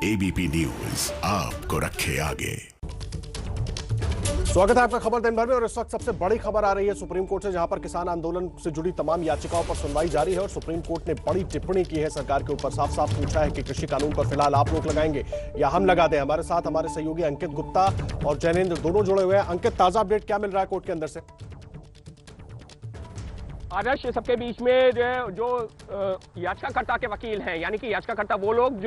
ABP news आपको रखे आगे। स्वागत है आपका खबर दिन भर में। और इस वक्त सबसे बड़ी खबर आ रही है सुप्रीम कोर्ट से, जहां पर किसान आंदोलन से जुड़ी तमाम याचिकाओं पर सुनवाई जारी है। और सुप्रीम कोर्ट ने बड़ी टिप्पणी की है सरकार के ऊपर। साफ साफ पूछा है कि कृषि कानून पर फिलहाल आप रोक लगाएंगे या हम लगा दें। हमारे साथ हमारे सहयोगी अंकित गुप्ता और जैनेन्द्र दोनों जुड़े हुए हैं। अंकित, ताजा अपडेट क्या मिल रहा है कोर्ट के अंदर से? आदर्श, सबके बीच में जो याचिकाकर्ता के वकील हैं, यानी कि याचिकाकर्ता वो लोग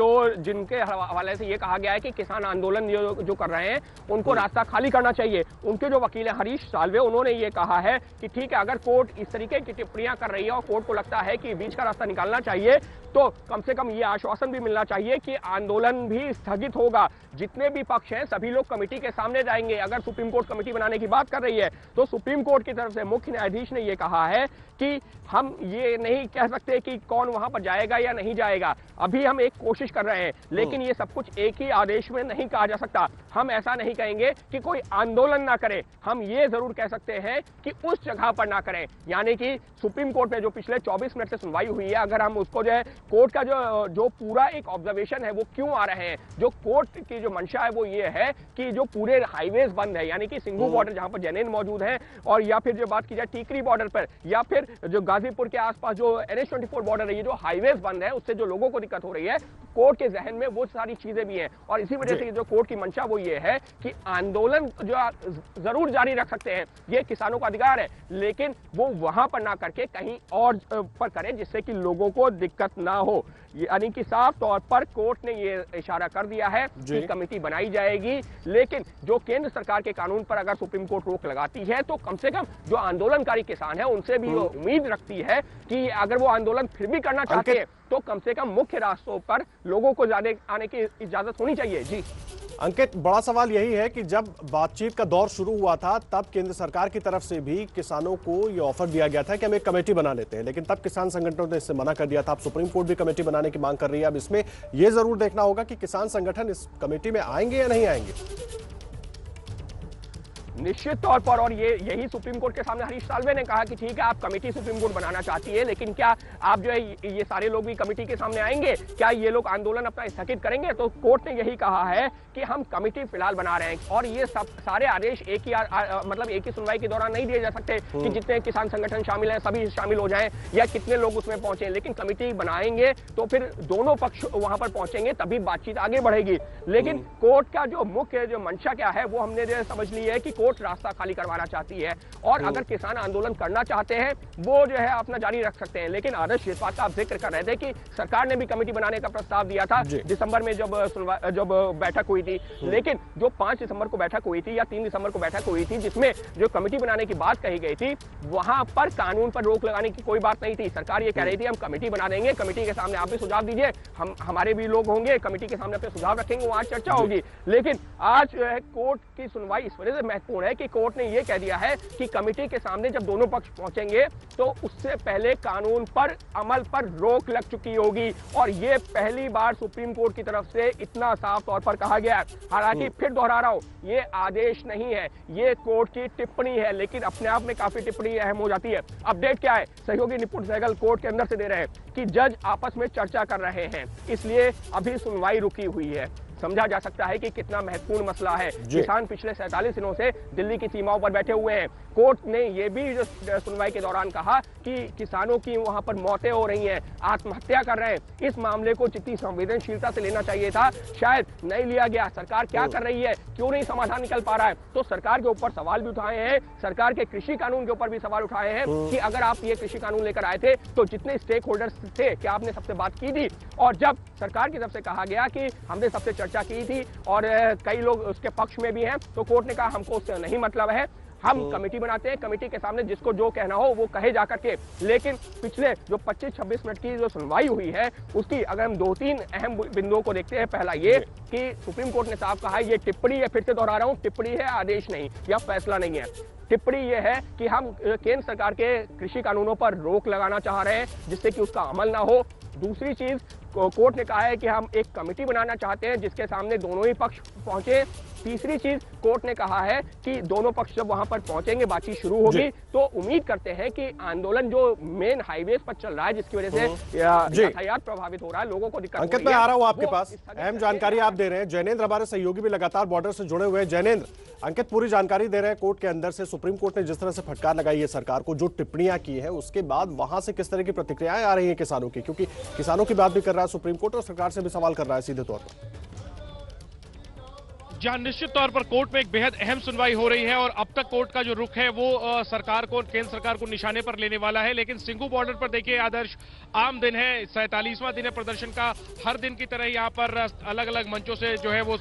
जिनके हवाले से ये कहा गया है कि किसान आंदोलन जो कर रहे हैं उनको रास्ता खाली करना चाहिए, उनके जो वकील हैं हरीश साल्वे, उन्होंने ये कहा है कि ठीक है, अगर कोर्ट इस तरीके की टिप्पणियां कर रही है और कोर्ट को लगता है कि बीच का रास्ता निकालना चाहिए, तो कम से कम ये आश्वासन भी मिलना चाहिए कि आंदोलन भी स्थगित होगा। जितने भी पक्ष हैं सभी लोग कमेटी के सामने जाएंगे। अगर सुप्रीम कोर्ट कमेटी बनाने की बात कर रही है तो सुप्रीम कोर्ट की तरफ से मुख्य न्यायाधीश ने यह कहा है कि हम ये नहीं कह सकते कि कौन वहां पर जाएगा या नहीं जाएगा। अभी हम एक कोशिश कर रहे हैं, लेकिन ये सब कुछ एक ही आदेश में नहीं कहा जा सकता। हम ऐसा नहीं कहेंगे कि कोई आंदोलन ना करे, हम ये जरूर कह सकते हैं कि उस जगह पर ना करें। यानी कि सुप्रीम कोर्ट में जो पिछले 24 मिनट से सुनवाई हुई है, अगर हम उसको जो है कोर्ट का जो पूरा एक ऑब्जर्वेशन है वो क्यों आ रहे हैं, जो कोर्ट की जो मंशा है वो ये है कि जो पूरे हाईवेज बंद है, यानी कि सिंघू बॉर्डर जहां पर जैनेन मौजूद है, और या फिर जो बात की जाए टीकरी बॉर्डर पर, या फिर जो गाजीपुर के आसपास जो NH-24 बॉर्डर है, ये जो हाईवेज बंद है उससे जो लोगों को दिक्कत हो रही है, कोर्ट के जहन में वो सारी चीजें भी हैं। और इसी वजह से जो कोर्ट की मंशा वो ये है कि आंदोलन जो जरूर जारी रख सकते हैं, ये किसानों का अधिकार है, लेकिन वो वहां पर ना करके कहीं और पर करें जिससे कि लोगों को दिक्कत ना हो। यानी कि साफ तौर पर कोर्ट ने ये इशारा कर दिया है कि कमेटी बनाई जाएगी, लेकिन जो केंद्र सरकार के कानून पर अगर सुप्रीम कोर्ट रोक लगाती है तो कम से कम जो आंदोलनकारी किसान है उनसे भी उम्मीद रखती है कि अगर वो आंदोलन फिर भी करना चाहते हैं तो कम से कम मुख्य रास्तों पर लोगों को आने की इजाजत होनी चाहिए। जी अंकित, बड़ा सवाल यही है कि जब बातचीत का दौर शुरू हुआ था तब केंद्र सरकार की तरफ से भी किसानों को ये ऑफर दिया गया था कि हम एक कमेटी बना लेते हैं, लेकिन तब किसान संगठनों ने इससे मना कर दिया था। अब सुप्रीम कोर्ट भी कमेटी बनाने की मांग कर रही है। अब इसमें यह जरूर देखना होगा कि किसान संगठन इस कमेटी में आएंगे या नहीं आएंगे। निश्चित तौर पर, और यही सुप्रीम कोर्ट के सामने हरीश साल्वे ने कहा कि ठीक है, आप कमेटी सुप्रीम कोर्ट बनाना चाहती है, लेकिन क्या आप जो है ये सारे लोग भी कमेटी के सामने आएंगे? क्या ये लोग आंदोलन अपना स्थगित करेंगे? तो कोर्ट ने यही कहा है कि हम कमेटी फिलहाल बना रहे हैं, और ये सब सारे आदेश एक ही सुनवाई के दौरान नहीं दिए जा सकते कि जितने किसान संगठन शामिल हैं सभी शामिल हो जाएं या कितने लोग उसमें पहुंचे, लेकिन कमेटी बनाएंगे तो फिर दोनों पक्ष वहां पर पहुंचेंगे, तभी बातचीत आगे बढ़ेगी। लेकिन कोर्ट का जो मुख्य जो मंशा क्या है वो हमने जो समझ ली है कि कोर्ट रास्ता खाली करवाना चाहती है, और अगर किसान आंदोलन करना चाहते हैं वो जो है अपना जारी रख सकते हैं। लेकिन आदर्श इस बात का आप जिक्र कर रहे थे कि सरकार ने भी कमेटी बनाने का प्रस्ताव दिया था दिसंबर में जब बैठक हुई थी, लेकिन जो 5 दिसंबर को बैठक हुई थी या 3 दिसंबर को बैठक हुई थी जिसमें जो कमेटी बनाने की बात कही गई थी, वहां पर कानून पर रोक लगाने की कोई बात नहीं थी। सरकार ये कह रही थी हम कमेटी बना देंगे, कमेटी के सामने आप भी सुझाव दीजिए, हमारे भी लोग होंगे, कमेटी के सामने अपने सुझाव रखेंगे, वहां चर्चा होगी। लेकिन आज जो है कोर्ट की सुनवाई इस वजह से महत्वपूर्ण है कि कोर्ट ने यह कह दिया है कि कमेटी के सामने जब दोनों पक्ष पहुंचेंगे तो उससे पहले कानून पर अमल पर रोक लग चुकी होगी, और यह पहली बार सुप्रीम कोर्ट की तरफ से इतना साफ तौर पर कहा गया है। हालांकि फिर दोहरा रहा हूं, ये आदेश नहीं है, ये कोर्ट की टिप्पणी है, लेकिन अपने आप में काफी टिप्पणी अहम हो जाती है। अपडेट क्या है? सहयोगी निपुण सहगल कोर्ट के अंदर से दे रहे हैं कि जज आपस में चर्चा कर रहे हैं, इसलिए अभी सुनवाई रुकी हुई है। समझा जा सकता है कि कितना महत्वपूर्ण मसला है। किसान पिछले 47 दिनों से दिल्ली की सीमाओं पर बैठे हुए हैं। कोर्ट ने यह भी जो सुनवाई के दौरान कहा कि किसानों की वहां पर मौतें हो रही हैं, आत्महत्या कर रहे हैं। इस मामले को जितनी संवेदनशीलता से लेना चाहिए था शायद नहीं लिया गया। सरकार क्या कर रही है, क्यों नहीं समाधान निकल पा रहा है? तो सरकार के ऊपर सवाल भी उठाए हैं, सरकार के कृषि कानून के ऊपर भी सवाल उठाए हैं कि अगर आप ये कृषि कानून लेकर आए थे तो जितने स्टेक होल्डर्स थे क्या आपने सबसे बात की थी? और जब सरकार की तरफ से कहा गया कि हमने सबसे चर्चा की थी और कई लोग उसके पक्ष में भी हैं, तो कोर्ट ने कहा हमको उससे नहीं मतलब है, हम कमेटी बनाते हैं, कमेटी के सामने जिसको जो कहना हो वो कहे जाकर के। लेकिन पिछले जो 25-26 मिनट की जो सुनवाई हुई है उसकी अगर हम 2-3 अहम बिंदुओं को देखते हैं। पहला ये कि सुप्रीम कोर्ट ने साफ कहा ये टिप्पणी है, फिर से दोहरा रहा हूं, टिप्पणी है, आदेश नहीं या फैसला नहीं है। टिप्पणी यह है कि हम केंद्र सरकार के कृषि कानूनों पर रोक लगाना चाह रहे हैं जिससे कि उसका अमल ना हो। दूसरी चीज, कोर्ट ने कहा है कि हम एक कमेटी बनाना चाहते हैं जिसके सामने दोनों ही पक्ष पहुंचे। तीसरी चीज कोर्ट ने कहा है कि दोनों पक्ष जब वहां पर पहुंचेंगे, बातचीत शुरू होगी, तो उम्मीद करते हैं कि आंदोलन जो मेन हाईवे पर चल रहा है, जिसकी वजह से यातायात प्रभावित हो रहा है, लोगों को दिक्कत हो रही है। अंकित, मैं आ रहा हूं आपके पास, अहम जानकारी आप दे रहे हैं। जैनेंद्र हमारे सहयोगी भी लगातार बॉर्डर से जुड़े हुए हैं। जैनेंद्र, अंकित पूरी जानकारी दे रहे हैं। कोर्ट के अंदर से सुप्रीम कोर्ट ने जिस तरह से फटकार लगाई है सरकार को, जो टिप्पणियां की है, उसके बाद वहां से किस तरह की प्रतिक्रियाएं आ रही हैं किसानों की, क्योंकि किसानों की बात भी कर रहा है सुप्रीम कोर्ट और सरकार से भी सवाल कर रहा है सीधे तौर पर। जहां निश्चित तौर पर कोर्ट में एक बेहद अहम सुनवाई हो रही है और अब तक कोर्ट का जो रुख है वो सरकार को, केंद्र सरकार को निशाने पर लेने वाला है। लेकिन सिंघू बॉर्डर पर देखिए आदर्श, आम दिन है, 47वां दिन है प्रदर्शन का। हर दिन की तरह यहाँ पर अलग अलग मंचों से जो है वो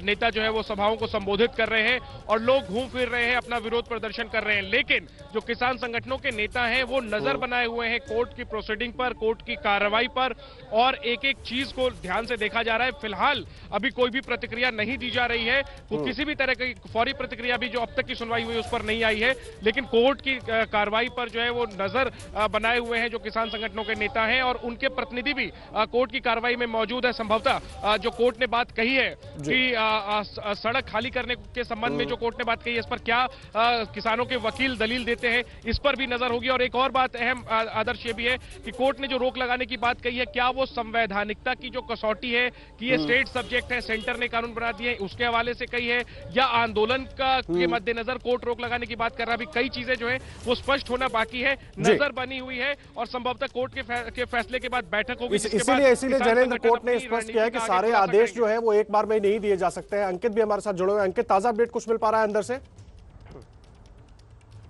नेता जो है वो सभाओं को संबोधित कर रहे हैं और लोग घूम फिर रहे हैं, अपना विरोध प्रदर्शन कर रहे हैं। लेकिन जो किसान संगठनों के नेता हैं वो नजर बनाए हुए हैं कोर्ट की प्रोसीडिंग पर, कोर्ट की कार्रवाई पर, और एक एक चीज को ध्यान से देखा जा रहा है। फिलहाल अभी कोई भी प्रतिक्रिया नहीं दी जा रही है, किसी भी तरह की फौरी प्रतिक्रिया भी जो अब तक की सुनवाई हुई उस पर नहीं आई है। लेकिन कोर्ट की कार्रवाई पर जो है वो नजर बनाए हुए हैं जो किसान संगठनों के नेता हैं, और उनके प्रतिनिधि भी कोर्ट की कार्रवाई में मौजूद है। संभवतः जो कोर्ट ने बात कही है कि सड़क खाली करने के संबंध में जो कोर्ट ने बात कही है, इस पर क्या किसानों के वकील दलील देते हैं, इस पर भी नजर होगी। और एक और बात अहम आदर्श ये भी है कि कोर्ट ने जो रोक लगाने की बात कही है, क्या वो संवैधानिकता की जो कसौटी है कि ये स्टेट सब्जेक्ट है, सेंटर ने कानून बना दिए, उसके हवाले से कही है, या आंदोलन का के मद्देनजर कोर्ट रोक लगाने की बात कर रहा है। अभी कई चीजें जो है वो स्पष्ट होना बाकी है, नजर बनी हुई है, और संभवतः कोर्ट के फैसले के बाद बैठक होगी। इसीलिए जैनेंद्र, कोर्ट ने स्पष्ट किया है कि सारे आदेश जो है वो एक बार में नहीं दिए जा सकते हैं। अंकित भी हमारे साथ जुड़े हुए हैं। अंकित, ताजा अपडेट कुछ मिल पा रहा है अंदर से?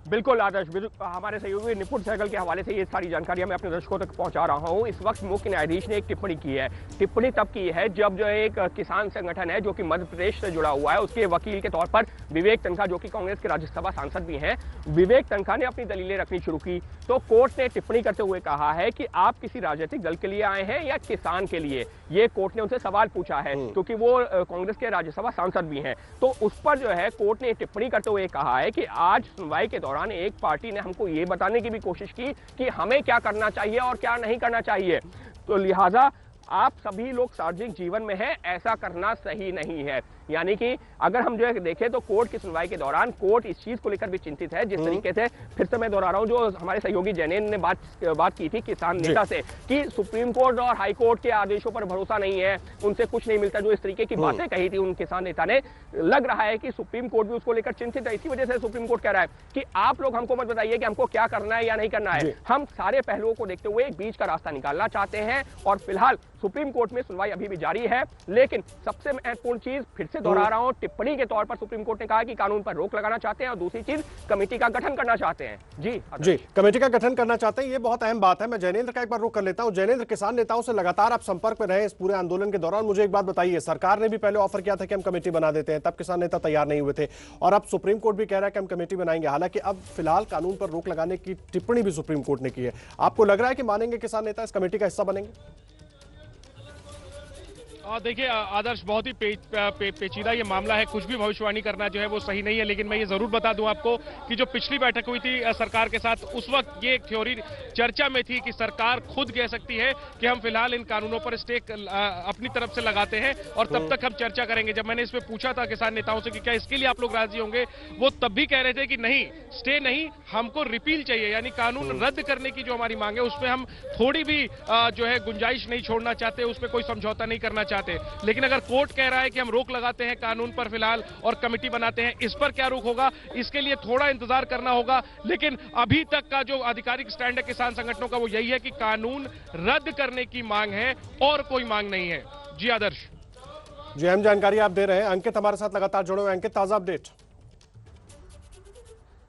बिल्कुल आदर्श, हमारे सहयोगी निपुण सहगल के हवाले से ये सारी जानकारियां मैं अपने दर्शकों तक पहुंचा रहा हूं। इस वक्त मुख्य न्यायाधीश ने एक टिप्पणी की है। टिप्पणी तब की है जब जो एक किसान संगठन है जो कि मध्य प्रदेश से जुड़ा हुआ है, उसके वकील के तौर पर विवेक तनखा, जो कि कांग्रेस के राज्यसभा सांसद भी हैं, विवेक तनखा ने अपनी दलीलें रखनी शुरू की। तो कोर्ट ने टिप्पणी करते हुए कहा है कि आप किसी राजनीतिक दल के लिए आए हैं या किसान के लिए, ये कोर्ट ने उनसे सवाल पूछा है, क्योंकि वो कांग्रेस के राज्यसभा सांसद भी हैं। तो उस पर जो है कोर्ट ने टिप्पणी करते हुए कहा है कि आज सुनवाई के दौरान एक पार्टी ने हमको ये बताने की भी कोशिश की कि हमें क्या करना चाहिए और क्या नहीं करना चाहिए, तो लिहाजा आप सभी लोग सार्वजनिक जीवन में हैं, ऐसा करना सही नहीं है। यानी कि अगर हम जो है देखें तो कोर्ट की सुनवाई के दौरान कोर्ट इस चीज को लेकर भी चिंतित है, जिस तरीके से, फिर से मैं दोहरा रहा हूं, जो हमारे सहयोगी जैनेंद्र ने बात की थी किसान नेता से कि सुप्रीम कोर्ट और हाई कोर्ट के आदेशों पर भरोसा नहीं है, उनसे कुछ नहीं मिलता, जो इस तरीके की बातें कही थी उन किसान नेता ने, लग रहा है कि सुप्रीम कोर्ट भी उसको लेकर चिंतित है। इसी वजह से सुप्रीम कोर्ट कह रहा है कि आप लोग हमको मत बताइए कि हमको क्या करना है या नहीं करना है, हम सारे पहलुओं को देखते हुए एक बीच का रास्ता निकालना चाहते हैं। और फिलहाल सुप्रीम कोर्ट में सुनवाई अभी भी जारी है, लेकिन सबसे महत्वपूर्ण चीज, फिर से दोहरा रहा हूं, टिप्पणी के तौर पर सुप्रीम कोर्ट ने कहा कि कानून पर रोक लगाना चाहते हैं, और दूसरी चीज कमेटी का गठन करना चाहते हैं। जी, कमेटी का गठन करना चाहते हैं, ये बहुत अहम बात है। मैं जैनेंद्र का एक बार रुख कर लेता हूं। जैनेंद्र, किसान नेताओं से लगातार आप संपर्क में रहे इस पूरे आंदोलन के दौरान, मुझे एक बात बताइए, सरकार ने भी पहले ऑफर किया था कि हम कमेटी बना देते हैं, तब किसान नेता तैयार नहीं हुए थे, और अब सुप्रीम कोर्ट भी कह रहा है कि हम कमेटी बनाएंगे। हालांकि अब फिलहाल कानून पर रोक लगाने की टिप्पणी भी सुप्रीम कोर्ट ने की है। आपको लग रहा है कि मानेंगे किसान नेता, इस कमेटी का हिस्सा बनेंगे? देखिए आदर्श, बहुत ही पेचीदा ये मामला है, कुछ भी भविष्यवाणी करना जो है वो सही नहीं है। लेकिन मैं ये जरूर बता दूं आपको कि जो पिछली बैठक हुई थी सरकार के साथ, उस वक्त ये एक थ्योरी चर्चा में थी कि सरकार खुद कह सकती है कि हम फिलहाल इन कानूनों पर स्टे अपनी तरफ से लगाते हैं और तब तक हम चर्चा करेंगे। जब मैंने इस पर पूछा था किसान नेताओं से कि क्या इसके लिए आप लोग राजी होंगे, वो तब भी कह रहे थे कि नहीं, स्टे नहीं, हमको रिपील चाहिए, यानी कानून रद्द करने की जो हमारी मांग है उस पर हम थोड़ी भी जो है गुंजाइश नहीं छोड़ना चाहते, उस पर कोई समझौता नहीं करना चाहते। लेकिन अगर कोर्ट कह रहा है कि हम रोक लगाते हैं कानून पर फिलहाल और कमेटी बनाते हैं, इस पर क्या रुख होगा, इसके लिए थोड़ा इंतजार करना होगा। लेकिन अभी तक का जो आधिकारिक स्टैंड है किसान संगठनों का वो यही है कि कानून रद्द करने की मांग है और कोई मांग नहीं है। जी आदर्श। जी, अहम जानकारी आप दे रहे हैं। अंकित हमारे साथ लगातार जुड़े हुए। अंकित, ताजा अपडेट।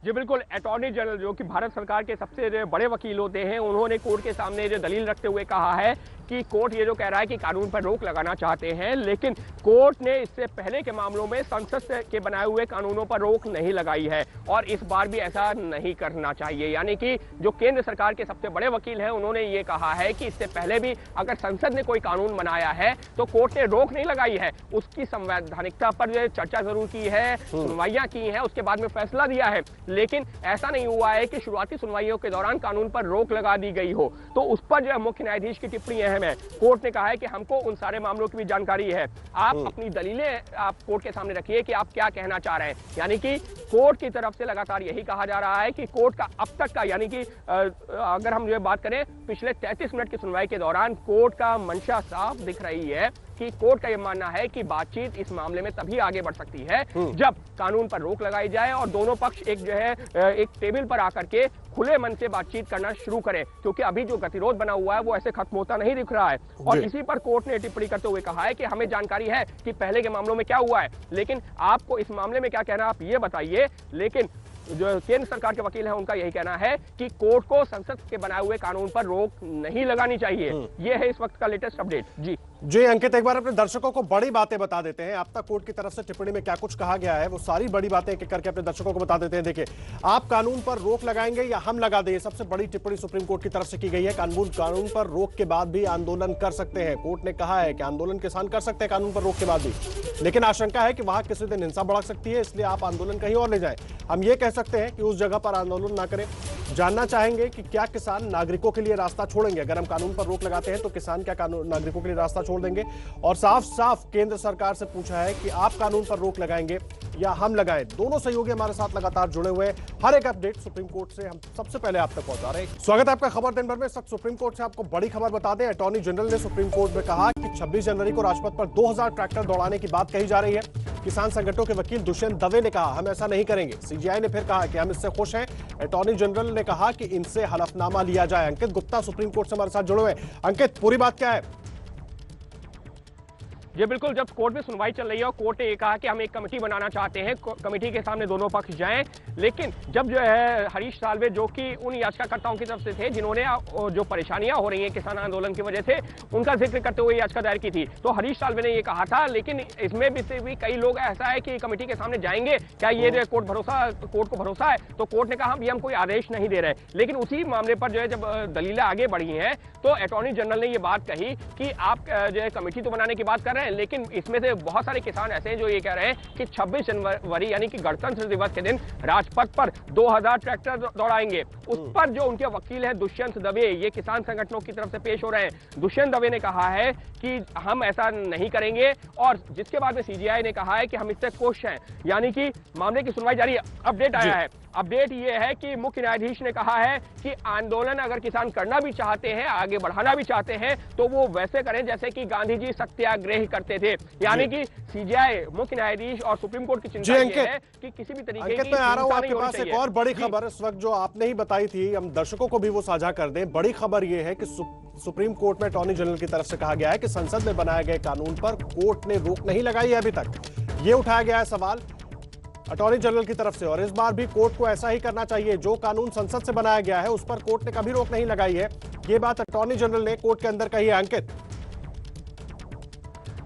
जी बिल्कुल, अटॉर्नी जनरल जो कि भारत सरकार के सबसे बड़े वकील होते हैं, उन्होंने कोर्ट के सामने जो दलील रखते हुए कहा है कि कोर्ट ये जो कह रहा है कि कानून पर रोक लगाना चाहते हैं, लेकिन कोर्ट ने इससे पहले के मामलों में संसद के बनाए हुए कानूनों पर रोक नहीं लगाई है, और इस बार भी ऐसा नहीं करना चाहिए। यानी कि जो केंद्र सरकार के सबसे बड़े वकील हैं, उन्होंने ये कहा है कि इससे पहले भी अगर संसद ने कोई कानून बनाया है तो कोर्ट ने रोक नहीं लगाई है, उसकी संवैधानिकता पर चर्चा जरूर की है, सुनवाइयां की हैं, उसके बाद में फैसला दिया है, लेकिन ऐसा नहीं हुआ है कि शुरुआती सुनवाइयों के दौरान कानून पर रोक लगा दी गई हो। तो उस पर जो है मुख्य न्यायाधीश की टिप्पणी है अहम है। कोर्ट ने कहा है कि हमको उन सारे मामलों की भी जानकारी है, आप अपनी दलीलें आप कोर्ट के सामने रखिए कि आप क्या कहना चाह रहे हैं। यानी कि कोर्ट की तरफ से लगातार यही कहा जा रहा है कि कोर्ट का अब तक का, यानी कि अगर हम ये बात करें पिछले 33 मिनट की सुनवाई के दौरान कोर्ट का मंशा साफ दिख रही है कि कोर्ट का यह मानना है कि बातचीत इस मामले में तभी आगे बढ़ सकती है जब कानून पर रोक लगाई जाए और दोनों पक्ष एक जो है एक टेबल पर आकर के खुले मन से बातचीत करना शुरू करें, क्योंकि अभी जो गतिरोध बना हुआ है वो ऐसे खत्म होता नहीं दिख रहा है। और इसी पर कोर्ट ने टिप्पणी करते हुए कहा है कि हमें जानकारी है कि पहले के मामलों में क्या हुआ है, लेकिन आपको इस मामले में क्या कहना है आप ये बताइए। लेकिन जो केंद्र सरकार के वकील हैं उनका यही कहना है कि कोर्ट को संसद के बनाए हुए कानून पर रोक नहीं लगानी चाहिए। ये है इस वक्त का लेटेस्ट अपडेट। जी अंकित, एक बार अपने दर्शकों को बड़ी बातें बता देते हैं। अब तक कोर्ट की तरफ से टिप्पणी में क्या कुछ कहा गया है वो सारी बड़ी बातें एक एक करके अपने दर्शकों को बता देते हैं। देखिए, आप कानून पर रोक लगाएंगे या हम लगा दें, सबसे बड़ी टिप्पणी सुप्रीम कोर्ट की तरफ से की गई है। कानून पर रोक के बाद भी आंदोलन कर सकते हैं। कोर्ट ने कहा है कि आंदोलन किसान कर सकते हैं कानून पर रोक के बाद भी, लेकिन आशंका है कि वहां किसी दिन हिंसा भड़क सकती है, इसलिए आप आंदोलन कहीं और ले जाएं। हम ये कह सकते हैं कि उस जगह पर आंदोलन ना करें। जानना चाहेंगे कि क्या किसान नागरिकों के लिए रास्ता छोड़ेंगे। अगर हम कानून पर रोक लगाते हैं तो किसान क्या कानून नागरिकों के लिए रास्ता छोड़ देंगे। और साफ साफ केंद्र सरकार से पूछा है कि आप कानून पर रोक लगाएंगे या हम लगाएं। दोनों सहयोगी हमारे साथ लगातार जुड़े हुए हैं। हर एक अपडेट सुप्रीम कोर्ट से हम सबसे पहले आप तक पहुंचा रहे हैं। स्वागत है आपका खबर दिन भर में। इस वक्त सुप्रीम कोर्ट से आपको बड़ी खबर बता दें। अटॉर्नी जनरल ने सुप्रीम कोर्ट में कहा कि 26 जनवरी को राजपथ पर 2000 ट्रैक्टर दौड़ाने की बात कही जा रही है। किसान संगठनों के वकील दुष्यंत दवे ने कहा हम ऐसा नहीं करेंगे। सीजेआई ने फिर कहा कि हम इससे खुश हैं। अटॉर्नी जनरल ने कहा कि इनसे हलफनामा लिया जाए। अंकित गुप्ता सुप्रीम कोर्ट से हमारे साथ जुड़े हुए हैं। अंकित, पूरी बात क्या है? ये बिल्कुल, जब कोर्ट में सुनवाई चल रही है और कोर्ट ने ये कहा कि हम एक कमेटी बनाना चाहते हैं, कमेटी के सामने दोनों पक्ष जाएं, लेकिन जब जो है हरीश साल्वे जो कि उन याचिकाकर्ताओं की तरफ से थे जिन्होंने जो परेशानियां हो रही हैं किसान आंदोलन की वजह से, उनका जिक्र करते हुए याचिका दायर की थी, तो हरीश साल्वे ने ये कहा था। लेकिन इसमें भी कई लोग ऐसा है कि कमेटी के सामने जाएंगे, क्या ये कोर्ट को भरोसा है? तो कोर्ट ने कहा हम कोई आदेश नहीं दे रहे। लेकिन उसी मामले पर जो है जब दलीलें आगे बढ़ी हैं तो अटॉर्नी जनरल ने ये बात कही कि आप जो है कमेटी तो बनाने की बात कर रहे हैं, लेकिन इसमें से बहुत सारे किसान ऐसे हैं जो ये कह रहे हैं कि 26 जनवरी यानी कि गणतंत्र दिवस के दिन राजपथ पर 2000 ट्रैक्टर दौड़ाएंगे। उस पर जो उनके वकील हैं दुष्यंत दवे, ये किसान संगठनों की तरफ से पेश हो रहे हैं। दुष्यंत दवे ने कहा है कि हम ऐसा नहीं करेंगे, और जिसके बाद में सीजेआई ने कहा है कि हम इससे खुश हैं। यानी कि मामले की सुनवाई जारी है। अपडेट आया है, अपडेट ये है कि मुख्य न्यायाधीश ने कहा है कि आंदोलन अगर किसान करना भी चाहते हैं, आगे बढ़ाना भी चाहते हैं, तो वो वैसे करें जैसे कि गांधी जी सत्याग्रह करते थे। यानी कि सीजेआई, मुख्य न्यायाधीश और सुप्रीम कोर्ट की चिंता ये है कि किसी भी तरीके की मैं आ रहा हूं आपके पास एक और बड़ी खबर इस वक्त जो आपने ही बताई थी, हम दर्शकों को भी वो साझा कर दें। बड़ी खबर ये है कि सुप्रीम कोर्ट में अटॉर्नी जनरल की तरफ से कहा गया है कि संसद में बनाए गए कानून पर कोर्ट ने रोक नहीं लगाई है अभी तक। ये उठाया गया है सवाल अटॉर्नी जनरल की तरफ से, और इस बार भी कोर्ट को ऐसा ही करना चाहिए। जो कानून संसद से बनाया गया है उस पर कोर्ट ने कभी रोक नहीं लगाई है। ये बात अटॉर्नी जनरल ने कोर्ट के अंदर कही है। अंकित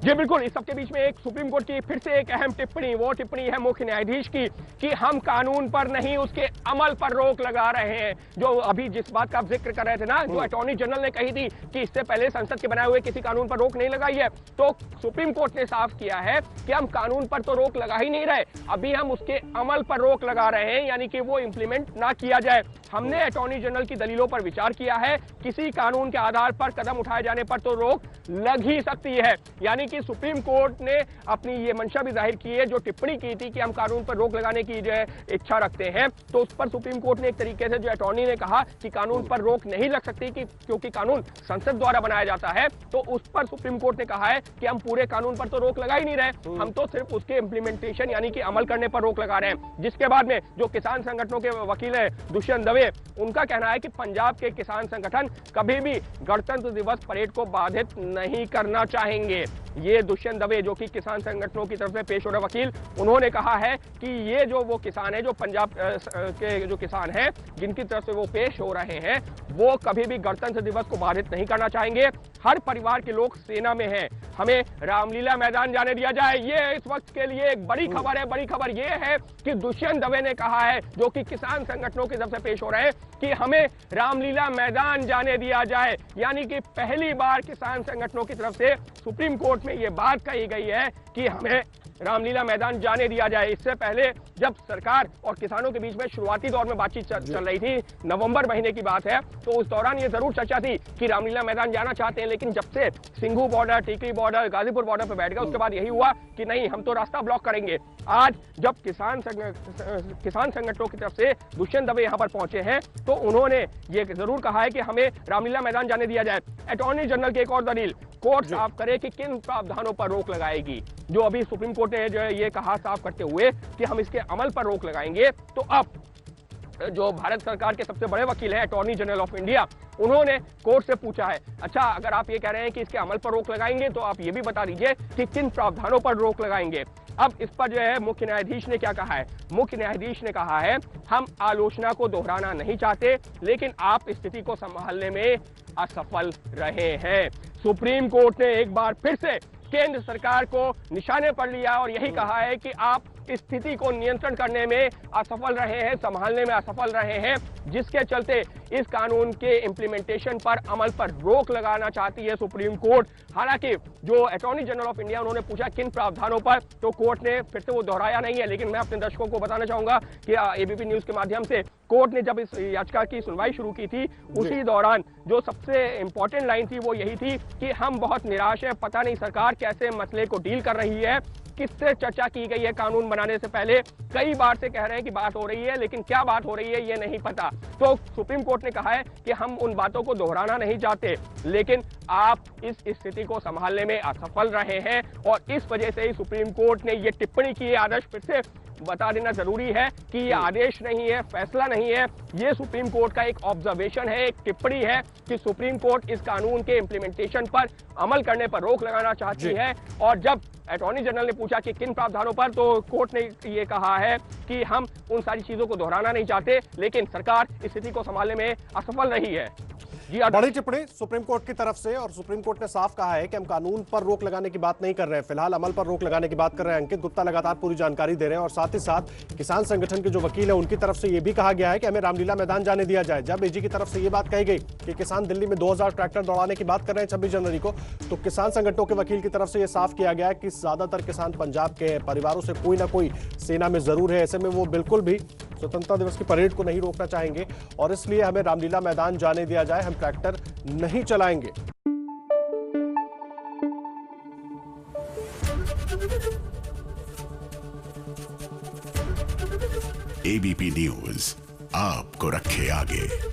जी बिल्कुल, इस सबके बीच में एक सुप्रीम कोर्ट की फिर से एक अहम टिप्पणी, वो टिप्पणी है मुख्य न्यायाधीश की कि हम कानून पर नहीं उसके अमल पर रोक लगा रहे हैं। जो अभी जिस बात का आप जिक्र कर रहे थे ना, जो अटॉर्नी जनरल ने कही थी कि इससे पहले संसद के बनाए हुए किसी कानून पर रोक नहीं लगाई है, तो सुप्रीम कोर्ट ने साफ किया है कि हम कानून पर तो रोक लगा ही नहीं रहे, अभी हम उसके अमल पर रोक लगा रहे हैं, यानी कि वो इंप्लीमेंट ना किया जाए। हमने अटॉर्नी जनरल की दलीलों पर विचार किया है, किसी कानून के आधार पर कदम उठाए जाने पर तो रोक लग ही सकती है। यानी कि सुप्रीम कोर्ट ने अपनी ये मंशा भी जाहिर की है, जो टिप्पणी की थी कि हम कानून पर रोक लगाने की जो है इच्छा रखते हैं, तो उस पर सुप्रीम कोर्ट ने एक तरीके से जो अटॉर्नी ने कहा कि कानून पर रोक नहीं लग सकती कि क्योंकि कानून संसद द्वारा बनाया जाता है, तो उस पर सुप्रीम कोर्ट ने कहा है कि हम पूरे कानून पर तो रोक लगा ही नहीं रहे, हम तो सिर्फ उसके इंप्लीमेंटेशन यानी कि अमल करने पर रोक लगा रहे हैं। जिसके बाद में जो किसान संगठनों के वकील है दुष्यंत दवे, उनका कहना है कि पंजाब के किसान संगठन कभी भी गणतंत्र दिवस परेड को बाधित नहीं करना चाहेंगे। ये दुष्यंत दवे जो कि किसान संगठनों की तरफ से पेश हो रहे वकील, उन्होंने कहा है कि ये जो वो किसान है, जो पंजाब के जो किसान हैं जिनकी तरफ से वो पेश हो रहे हैं, वो कभी भी गणतंत्र दिवस को बाधित नहीं करना चाहेंगे। हर परिवार के लोग सेना में हैं, हमें रामलीला मैदान जाने दिया जाए। ये इस वक्त के लिए एक बड़ी खबर है। बड़ी खबर ये है कि दुष्यंत दवे ने कहा है, जो कि किसान संगठनों की तरफ से पेश हो रहे हैं, कि हमें रामलीला मैदान जाने दिया जाए। यानी कि पहली बार किसान संगठनों की तरफ से सुप्रीम कोर्ट में यह बात कही गई है कि हमें रामलीला मैदान जाने दिया जाए। इससे पहले जब सरकार और किसानों के बीच में शुरुआती दौर में बातचीत चल रही थी, नवंबर महीने की बात है, तो उस दौरान ये जरूर चर्चा थी कि रामलीला मैदान जाना चाहते हैं। लेकिन जब से Singhu border, Tikri border, Ghazipur border पर बैठ गए, उसके बाद यही हुआ कि नहीं, हम तो रास्ता ब्लॉक करेंगे। आज जब किसान संगठनों की तरफ से दुष्यंत दवे यहां पर पहुंचे हैं, तो उन्होंने ये जरूर कहा है कि हमें रामलीला मैदान जाने दिया जाए। अटॉर्नी जनरल की एक और दलील, कोर्ट साफ करे कि किन प्रावधानों पर रोक लगाएगी। जो अभी सुप्रीम कोर्ट ने जो है ये कहा साफ करते हुए कि हम इसके अमल पर रोक लगाएंगे, तो अब जो भारत सरकार के सबसे बड़े वकील है, अटॉर्नी जनरल ऑफ इंडिया, उन्होंने कोर्ट से पूछा है, अच्छा अगर आप ये कह रहे हैं कि इसके अमल पर रोक लगाएंगे, तो आप ये भी बता दीजिए कि किन प्रावधानों पर रोक लगाएंगे। अब इस पर जो है मुख्य न्यायाधीश ने क्या कहा है? मुख्य न्यायाधीश ने कहा है, हम आलोचना को दोहराना नहीं चाहते, लेकिन आप स्थिति को संभालने में असफल रहे हैं। सुप्रीम कोर्ट ने एक बार फिर से केंद्र सरकार को निशाने पर लिया और यही कहा है कि आप स्थिति को नियंत्रण करने में असफल रहे हैं, संभालने में असफल रहे हैं, जिसके चलते इस कानून के इंप्लीमेंटेशन पर, अमल पर रोक लगाना चाहती है सुप्रीम कोर्ट। हालांकि जो अटॉर्नी जनरल ऑफ इंडिया, उन्होंने पूछा किन प्रावधानों पर, तो कोर्ट ने फिर से वो दोहराया नहीं है। लेकिन मैं अपने दर्शकों को बताना चाहूंगा कि एबीपी न्यूज के माध्यम से कोर्ट ने जब इस याचिका की सुनवाई शुरू की थी, उसी दौरान जो सबसे इंपॉर्टेंट लाइन थी वो यही थी कि हम बहुत निराश हैं, पता नहीं सरकार कैसे मसले को डील कर रही है, किससे चर्चा की गई है कानून बनाने से पहले। कई बार से कह रहे हैं कि बात हो रही है, लेकिन क्या बात हो रही है ये नहीं पता। तो सुप्रीम कोर्ट ने कहा है कि हम उन बातों को दोहराना नहीं चाहते, लेकिन आप इस स्थिति को संभालने में असफल रहे हैं, और इस वजह से ही सुप्रीम कोर्ट ने ये टिप्पणी की है। आदर्श, फिर से बता देना जरूरी है कि ये आदेश नहीं है, फैसला नहीं है, ये सुप्रीम कोर्ट का एक ऑब्जर्वेशन है, एक टिप्पणी है कि सुप्रीम कोर्ट इस कानून के इंप्लीमेंटेशन पर, अमल करने पर रोक लगाना चाहती है। और जब अटॉर्नी जनरल ने पूछा कि किन प्रावधानों पर, तो कोर्ट ने ये कहा है कि हम उन सारी चीजों को दोहराना नहीं चाहते, लेकिन सरकार स्थिति को संभालने में असफल रही है। बड़ी टिप्पणी सुप्रीम कोर्ट की तरफ से, और सुप्रीम कोर्ट ने साफ कहा है कि हम कानून पर रोक लगाने की बात नहीं कर रहे हैं, फिलहाल अमल पर रोक लगाने की बात कर रहे हैं। अंकित गुप्ता लगातार पूरी जानकारी दे रहे हैं, और साथ ही साथ किसान संगठन के जो वकील है उनकी तरफ से यह भी कहा गया है कि हमें रामलीला मैदान जाने दिया जाए। जब एजी की तरफ से यह बात कही गई कि किसान दिल्ली में 2000 ट्रैक्टर दौड़ाने की बात कर रहे हैं 26 जनवरी को, तो किसान संगठनों के वकील की तरफ से यह साफ किया गया है कि ज्यादातर किसान पंजाब के परिवारों से कोई ना कोई सेना में जरूर है, ऐसे में वो बिल्कुल भी स्वतंत्रता दिवस की परेड को नहीं रोकना चाहेंगे, और इसलिए हमें रामलीला मैदान जाने दिया जाए, हम ट्रैक्टर नहीं चलाएंगे। एबीपी न्यूज आपको रखे आगे।